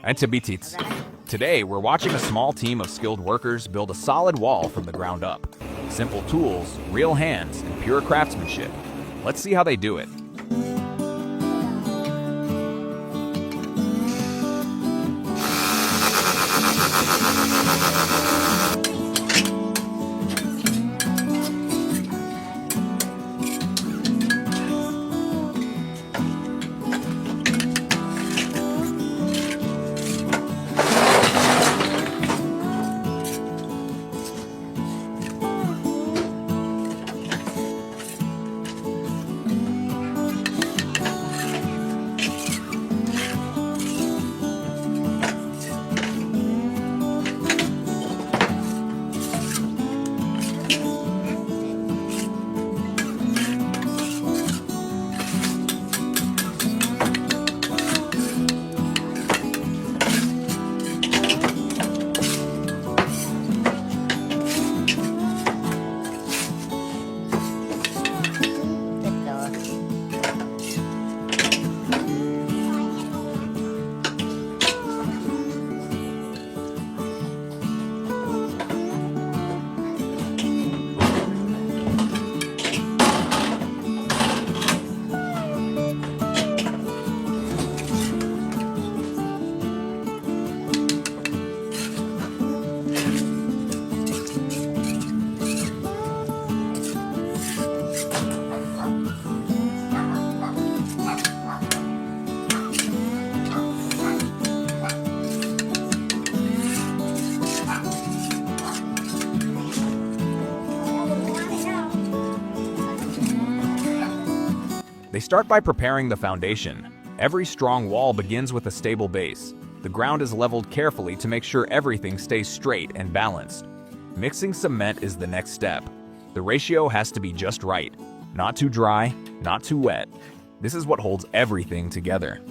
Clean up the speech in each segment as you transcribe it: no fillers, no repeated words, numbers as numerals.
And Tabitits. Today, we're watching a small team of skilled workers build a solid wall from the ground up. Simple tools, real hands, and pure craftsmanship. Let's see how they do it. They start by preparing the foundation. Every strong wall begins with a stable base. The ground is leveled carefully to make sure everything stays straight and balanced. Mixing cement is the next step. The ratio has to be just right. Not too dry, not too wet. This is what holds everything together.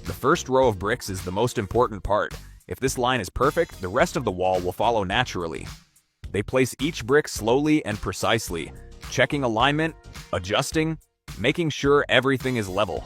The first row of bricks is the most important part. If this line is perfect, the rest of the wall will follow naturally. They place each brick slowly and precisely, checking alignment, adjusting, making sure everything is level.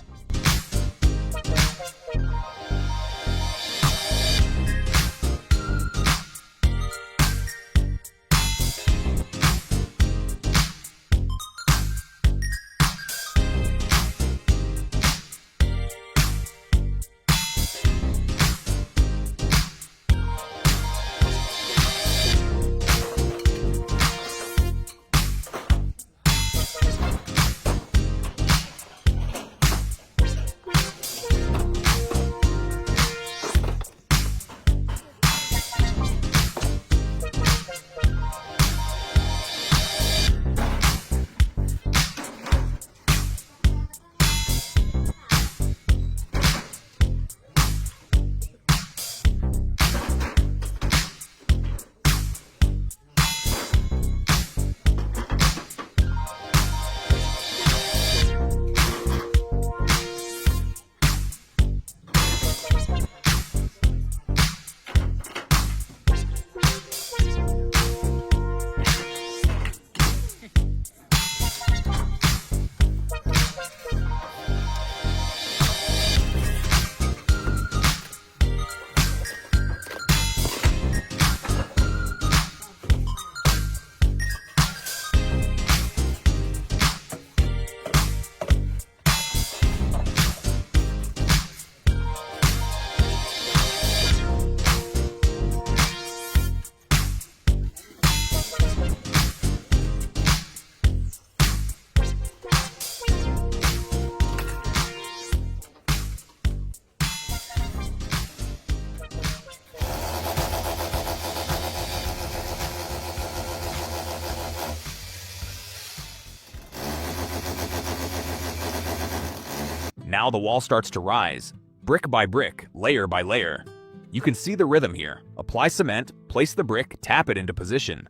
Now the wall starts to rise, brick by brick, layer by layer. You can see the rhythm here. Apply cement, place the brick, tap it into position.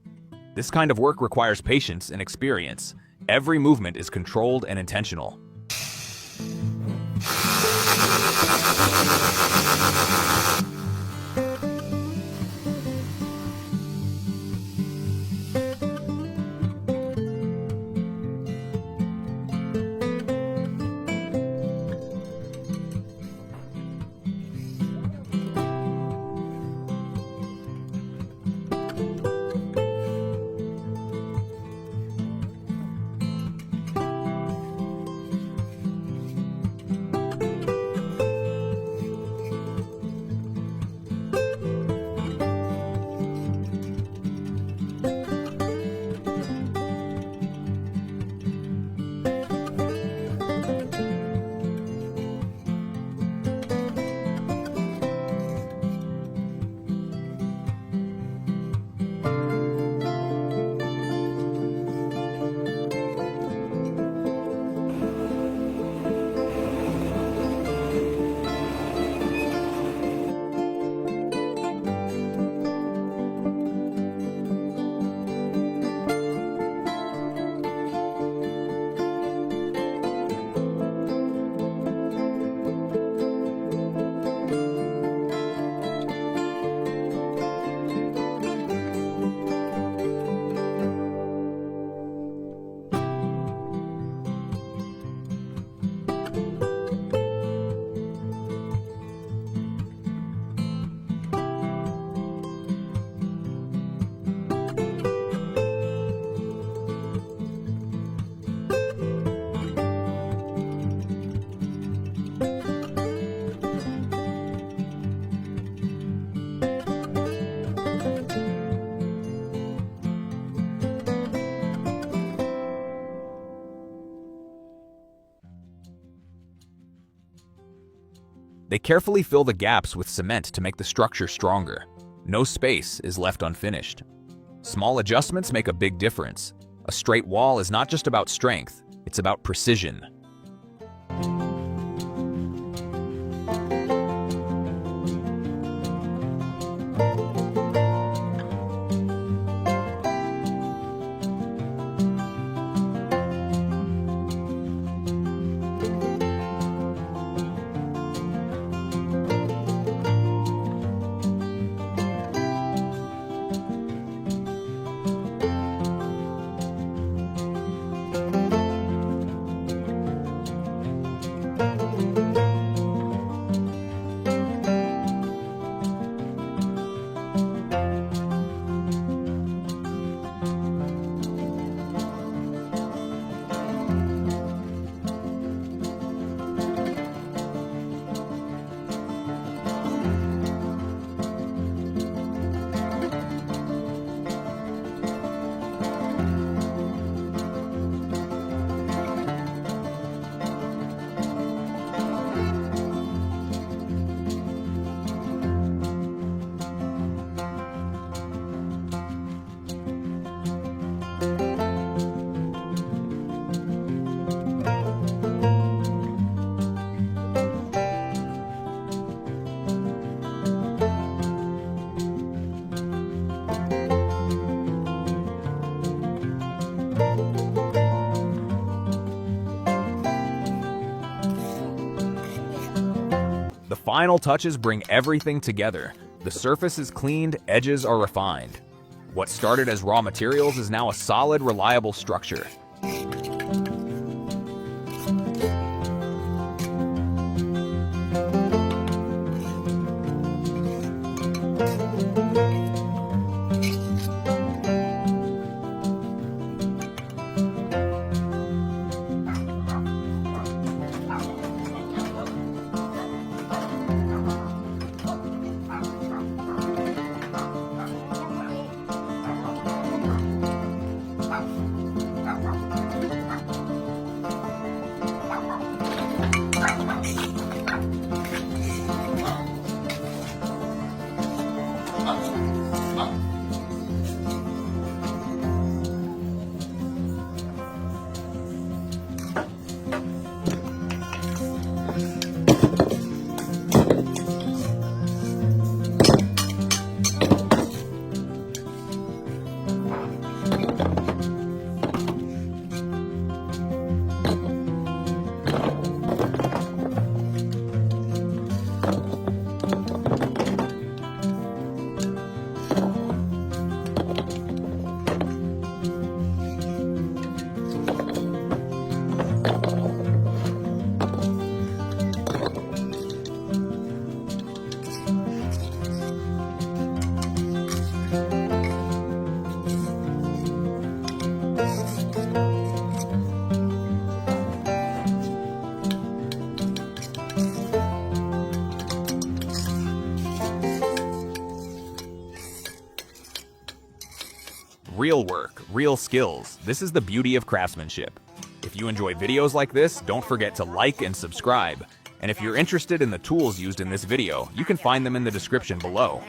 This kind of work requires patience and experience. Every movement is controlled and intentional. They carefully fill the gaps with cement to make the structure stronger. No space is left unfinished. Small adjustments make a big difference. A straight wall is not just about strength, it's about precision. The final touches bring everything together. The surface is cleaned, edges are refined. What started as raw materials is now a solid, reliable structure. Real work, real skills. This is the beauty of craftsmanship. If you enjoy videos like this, don't forget to like and subscribe. And if you're interested in the tools used in this video, you can find them in the description below.